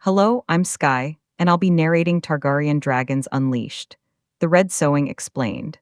Hello, I'm Sky, and I'll be narrating Targaryen Dragons Unleashed. The Red Sowing Explained.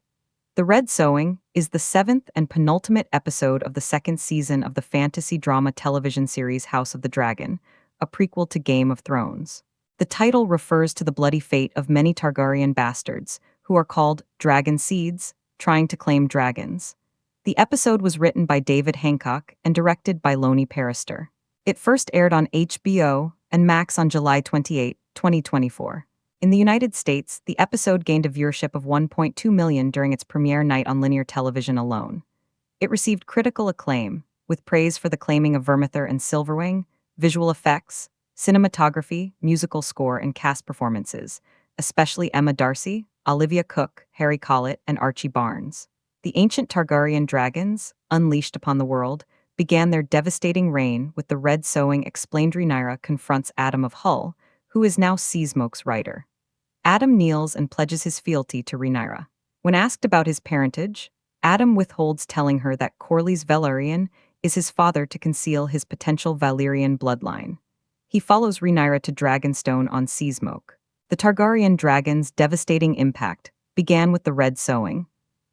The Red Sowing is the seventh and penultimate episode of the second season of the fantasy drama television series House of the Dragon, a prequel to Game of Thrones. The title refers to the bloody fate of many Targaryen bastards, who are called dragon seeds, trying to claim dragons. The episode was written by David Hancock and directed by Loni Peristere. It first aired on HBO and Max on July 28, 2024. In the United States, the episode gained a viewership of 1.2 million during its premiere night on linear television alone. It received critical acclaim, with praise for the claiming of Vermithor and Silverwing, visual effects, cinematography, musical score, and cast performances, especially Emma Darcy, Olivia Cooke, Harry Collett, and Archie Barnes. The ancient Targaryen dragons, unleashed upon the world, began their devastating reign with the Red Sowing explained. Rhaenyra confronts Adam of Hull, who is now Seasmoke's writer. Adam kneels and pledges his fealty to Rhaenyra. When asked about his parentage, Adam withholds, telling her that Corlys Velaryon is his father to conceal his potential Valyrian bloodline. He follows Rhaenyra to Dragonstone on Seasmoke. The Targaryen dragons' devastating impact began with the Red Sowing,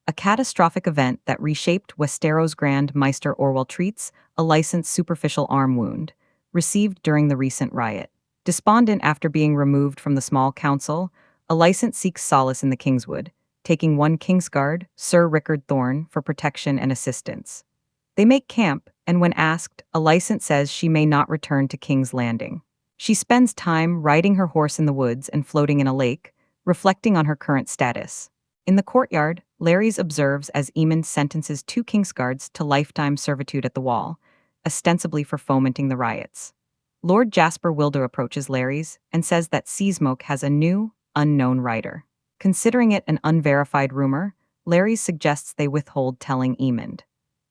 a catastrophic event that reshaped Westeros Grand Maester Orwell treats a licensed superficial arm wound, received during the recent riot. Despondent after being removed from the small council, Alicent seeks solace in the Kingswood, taking one Kingsguard, Sir Rickard Thorne, for protection and assistance. They make camp, and when asked, Alicent says she may not return to King's Landing. She spends time riding her horse in the woods and floating in a lake, reflecting on her current status. In the courtyard, Larys observes as Aemond sentences two Kingsguards to lifetime servitude at the Wall, ostensibly for fomenting the riots. Lord Jasper Wilder approaches Larys and says that Seasmoke has a new, unknown writer. Considering it an unverified rumor, Larys suggests they withhold telling Aemond.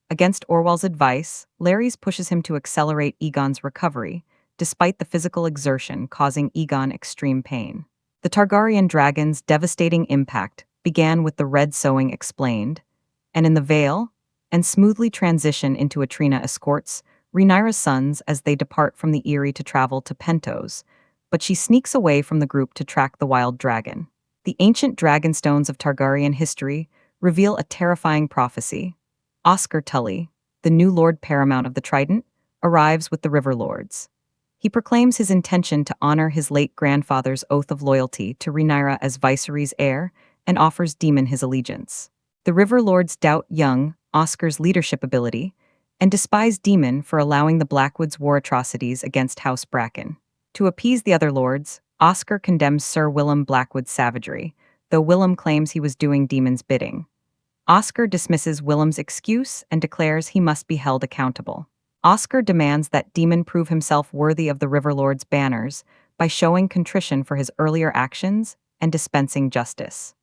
Against Orwell's advice, Larys pushes him to accelerate Aegon's recovery, despite the physical exertion causing Aegon extreme pain. The Targaryen dragon's devastating impact began with the Red Sowing explained, and in the Vale, and smoothly transition into Atrina escorts Rhaenyra's sons as they depart from the Eyrie to travel to Pentos, but she sneaks away from the group to track the wild dragon. The ancient dragonstones of Targaryen history reveal a terrifying prophecy. Oscar Tully, the new Lord Paramount of the Trident, arrives with the River Lords. He proclaims his intention to honor his late grandfather's oath of loyalty to Rhaenyra as Viserys' heir and offers Daemon his allegiance. The River Lords doubt young Oscar's leadership ability and despise Daemon for allowing the Blackwood's war atrocities against House Bracken. To appease the other lords, Oscar condemns Sir Willem Blackwood's savagery, though Willem claims he was doing Daemon's bidding. Oscar dismisses Willem's excuse and declares he must be held accountable. Oscar demands that Daemon prove himself worthy of the River Lords' banners by showing contrition for his earlier actions and dispensing justice.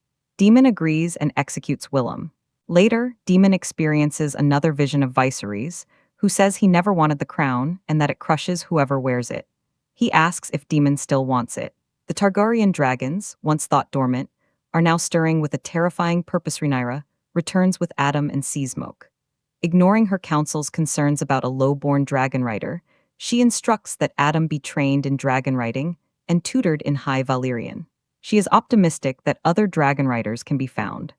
Daemon agrees and executes Willem. Later, Daemon experiences another vision of Viserys, who says he never wanted the crown and that it crushes whoever wears it. He asks if Daemon still wants it. The Targaryen dragons, once thought dormant, are now stirring with a terrifying purpose. Rhaenyra returns with Adam and Seasmoke. Ignoring her council's concerns about a low-born dragon rider, she instructs that Adam be trained in dragon riding and tutored in High Valyrian. She is optimistic that other dragon riders can be found.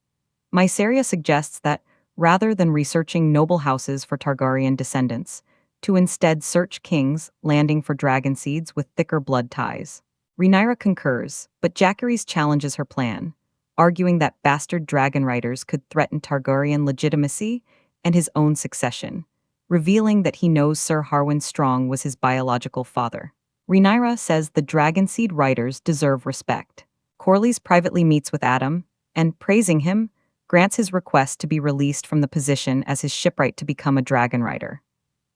Mysaria suggests that, rather than researching noble houses for Targaryen descendants, to instead search King's Landing for dragon seeds with thicker blood ties. Rhaenyra concurs, but Jacaerys challenges her plan, arguing that bastard dragon riders could threaten Targaryen legitimacy and his own succession, revealing that he knows Sir Harwin Strong was his biological father. Rhaenyra says the dragonseed riders deserve respect. Corlys privately meets with Adam and, praising him, grants his request to be released from the position as his shipwright to become a dragon rider.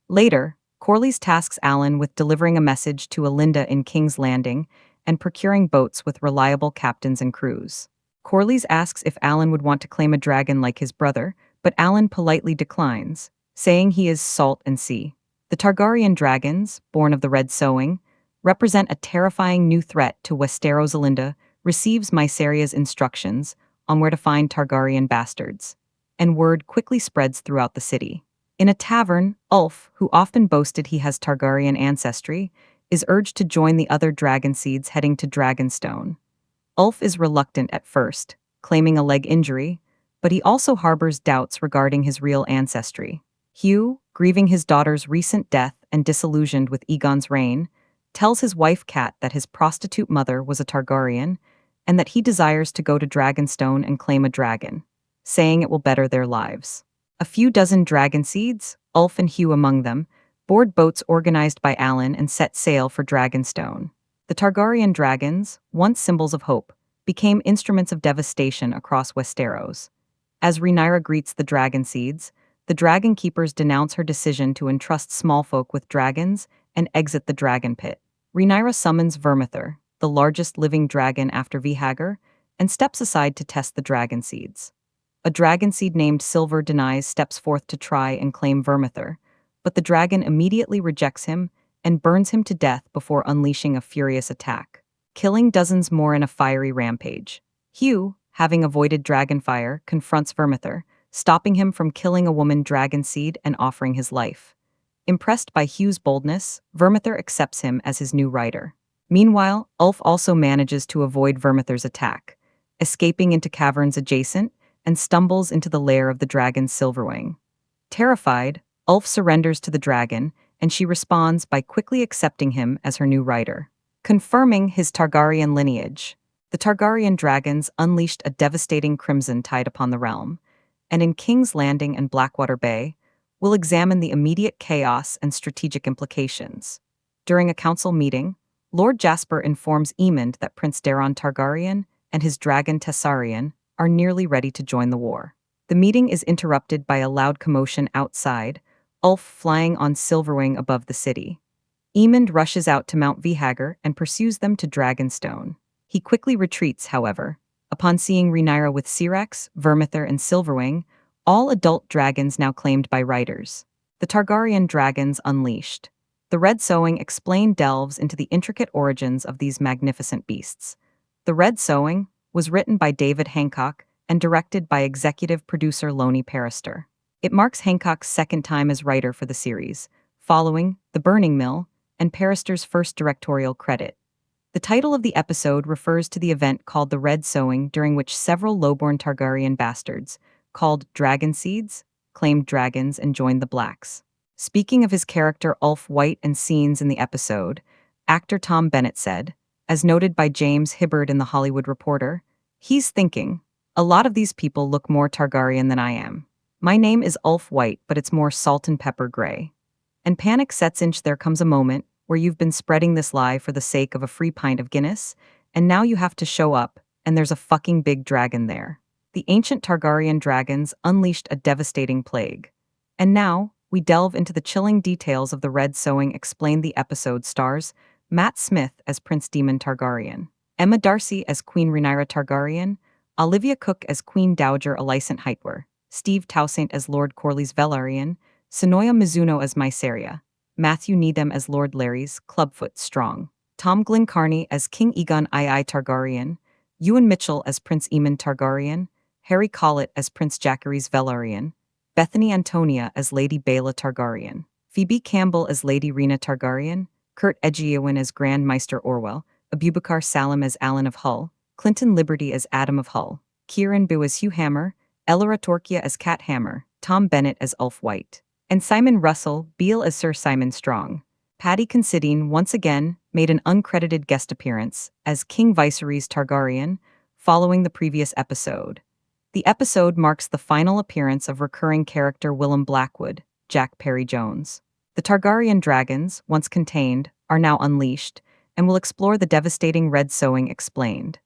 Later, Corlys tasks Alan with delivering a message to Alinda in King's Landing and procuring boats with reliable captains and crews. Corlys asks if Alan would want to claim a dragon like his brother, but Alan politely declines, saying he is salt and sea. The Targaryen dragons, born of the Red Sowing, represent a terrifying new threat to Westeros. Alinda receives Mysaria's instructions on where to find Targaryen bastards, and word quickly spreads throughout the city. In a tavern, Ulf, who often boasted he has Targaryen ancestry, is urged to join the other dragon seeds heading to Dragonstone. Ulf is reluctant at first, claiming a leg injury, but he also harbors doubts regarding his real ancestry. Hugh, grieving his daughter's recent death and disillusioned with Aegon's reign, tells his wife Kat that his prostitute mother was a Targaryen and that he desires to go to Dragonstone and claim a dragon, saying it will better their lives. A few dozen dragon seeds, Ulf and Hugh among them, board boats organized by Alan and set sail for Dragonstone. The Targaryen dragons, once symbols of hope, became instruments of devastation across Westeros. As Rhaenyra greets the dragon seeds, the dragon keepers denounce her decision to entrust small folk with dragons and exit the dragon pit. Rhaenyra summons Vermithor, the largest living dragon after Vhagar, and steps aside to test the dragon seeds. A dragon seed named Silver Denies steps forth to try and claim Vermithor, but the dragon immediately rejects him and burns him to death before unleashing a furious attack, killing dozens more in a fiery rampage. Hugh, having avoided dragonfire, confronts Vermithor, stopping him from killing a woman dragon seed and offering his life. Impressed by Hugh's boldness, Vermithor accepts him as his new rider. Meanwhile, Ulf also manages to avoid Vermithor's attack, escaping into caverns adjacent and stumbles into the lair of the dragon Silverwing. Terrified, Ulf surrenders to the dragon, and she responds by quickly accepting him as her new rider. Confirming his Targaryen lineage, the Targaryen dragons unleashed a devastating crimson tide upon the realm, and in King's Landing and Blackwater Bay, we'll examine the immediate chaos and strategic implications. During a council meeting, Lord Jasper informs Aemond that Prince Daeron Targaryen and his dragon Tessarion are nearly ready to join the war. The meeting is interrupted by a loud commotion outside, Ulf flying on Silverwing above the city. Aemond rushes out to Mount Vhagar and pursues them to Dragonstone. He quickly retreats, however, upon seeing Rhaenyra with Syrax, Vermithor, and Silverwing, all adult dragons now claimed by writers. The Targaryen dragons unleashed. The Red Sowing delves into the intricate origins of these magnificent beasts. The Red Sowing was written by David Hancock and directed by executive producer Loni Peristere. It marks Hancock's second time as writer for the series, following The Burning Mill and Peristere's first directorial credit. The title of the episode refers to the event called the Red Sowing, during which several lowborn Targaryen bastards, called dragon seeds, claimed dragons and joined the Blacks. Speaking of his character Ulf White and scenes in the episode, actor Tom Bennett said, as noted by James Hibberd in The Hollywood Reporter, he's thinking, a lot of these people look more Targaryen than I am. My name is Ulf White, but it's more salt and pepper gray. And panic sets in. There comes a moment where you've been spreading this lie for the sake of a free pint of Guinness, and now you have to show up, and there's a fucking big dragon there. The ancient Targaryen dragons unleashed a devastating plague. And now, we delve into the chilling details of the Red Sowing. Explained. The episode stars Matt Smith as Prince Daemon Targaryen, Emma Darcy as Queen Rhaenyra Targaryen, Olivia Cooke as Queen Dowager Alicent Hightower, Steve Toussaint as Lord Corlys Velaryon, Sonoya Mizuno as Mysaria, Matthew Needham as Lord Larys Clubfoot Strong, Tom Glencarny as King Aegon II Targaryen, Ewan Mitchell as Prince Aemon Targaryen, Harry Collett as Prince Jacaerys Velaryon, Bethany Antonia as Lady Baela Targaryen, Phoebe Campbell as Lady Rhaena Targaryen, Kurt Edgeowen as Grand Maester Orwell, Abubakar Salim as Alan of Hull, Clinton Liberty as Adam of Hull, Kieran Boo as Hugh Hammer, Elora Torkia as Cat Hammer, Tom Bennett as Ulf White, and Simon Russell Beale as Sir Simon Strong. Paddy Considine once again made an uncredited guest appearance as King Viserys Targaryen following the previous episode. The episode marks the final appearance of recurring character Willem Blackwood, Jack Perry Jones. The Targaryen dragons, once contained, are now unleashed, and will explore the devastating Red Sowing. Explained.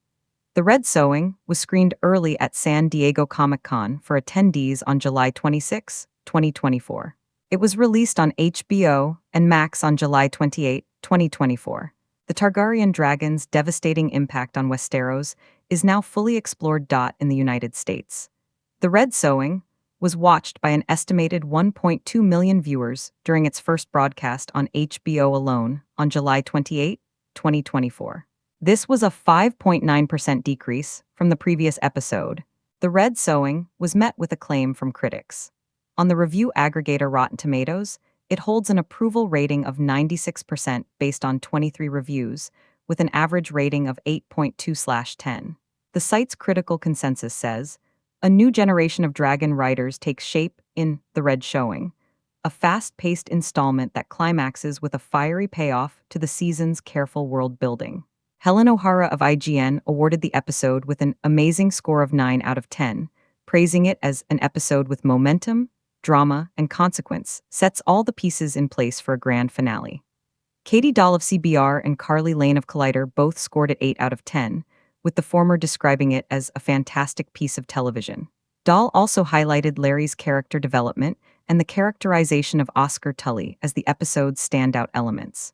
The Red Sowing was screened early at San Diego Comic-Con for attendees on July 26, 2024. It was released on HBO and Max on July 28, 2024. The Targaryen dragons' devastating impact on Westeros is now fully explored. In the United States, The Red Sowing was watched by an estimated 1.2 million viewers during its first broadcast on HBO alone on July 28, 2024. This was a 5.9% decrease from the previous episode. The Red Sowing was met with acclaim from critics. On the review aggregator Rotten Tomatoes, It holds an approval rating of 96% based on 23 reviews, with an average rating of 8.2/10. The site's critical consensus says, a new generation of dragon riders takes shape in The Red Sowing, a fast-paced installment that climaxes with a fiery payoff to the season's careful world building. Helen O'Hara of IGN awarded the episode with an amazing score of 9 out of 10, praising it as an episode with momentum, drama, and consequence, sets all the pieces in place for a grand finale. Katie Dahl of CBR and Carly Lane of Collider both scored it 8 out of 10, with the former describing it as a fantastic piece of television. Dahl also highlighted Larry's character development and the characterization of Oscar Tully as the episode's standout elements.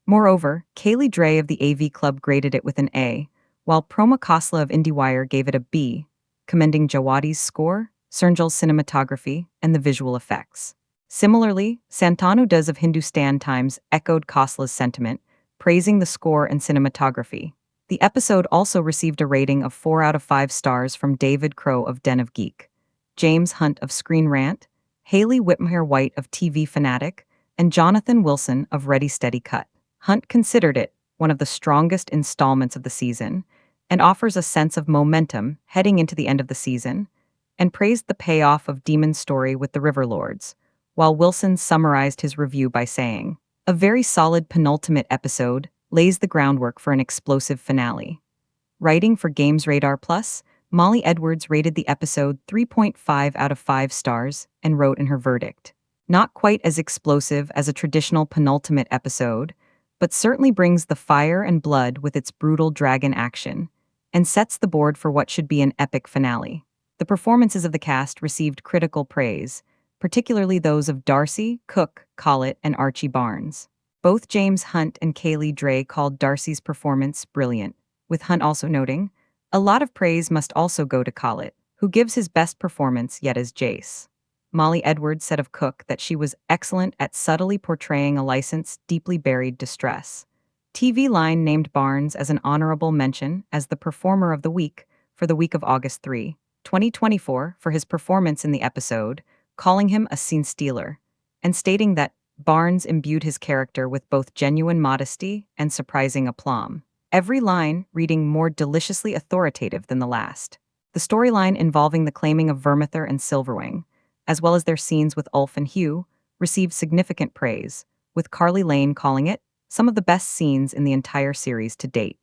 Moreover, Kaylee Dre of the AV Club graded it with an A, while Proma Khosla of IndieWire gave it a B, commending Jawadi's score, Sernjal's cinematography, and the visual effects. Similarly, Santanu Das of Hindustan Times echoed Khosla's sentiment, praising the score and cinematography. The episode also received a rating of 4 out of 5 stars from David Crow of Den of Geek, James Hunt of Screen Rant, Haley Whitmire White of TV Fanatic, and Jonathan Wilson of Ready Steady Cut. Hunt considered it one of the strongest installments of the season and offers a sense of momentum heading into the end of the season, and praised the payoff of Demon's story with the River Lords, while Wilson summarized his review by saying, "A very solid penultimate episode lays the groundwork for an explosive finale." Writing for Games Radar Plus, Molly Edwards rated the episode 3.5 out of 5 stars and wrote in her verdict, "Not quite as explosive as a traditional penultimate episode, but certainly brings the fire and blood with its brutal dragon action, and sets the board for what should be an epic finale." The performances of the cast received critical praise, particularly those of Darcy, Cooke, Collett, and Archie Barnes. Both James Hunt and Kaylee Dre called Darcy's performance brilliant, with Hunt also noting, "A lot of praise must also go to Collett, who gives his best performance yet as Jace." Molly Edwards said of Cooke that she was excellent at subtly portraying a licensed, deeply buried distress. TV Line named Barnes as an honorable mention as the Performer of the Week for the week of August 3, 2024 for his performance in the episode, calling him a scene stealer, and stating that Barnes imbued his character with both genuine modesty and surprising aplomb, every line reading more deliciously authoritative than the last. The storyline involving the claiming of Vermithor and Silverwing, as well as their scenes with Ulf and Hugh, received significant praise, with Carly Lane calling it some of the best scenes in the entire series to date.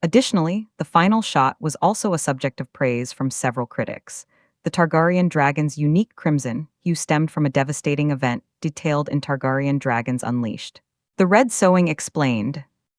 Additionally, the final shot was also a subject of praise from several critics. The Targaryen dragon's unique crimson hue stemmed from a devastating event detailed in Targaryen Dragons Unleashed. The Red Sowing explained,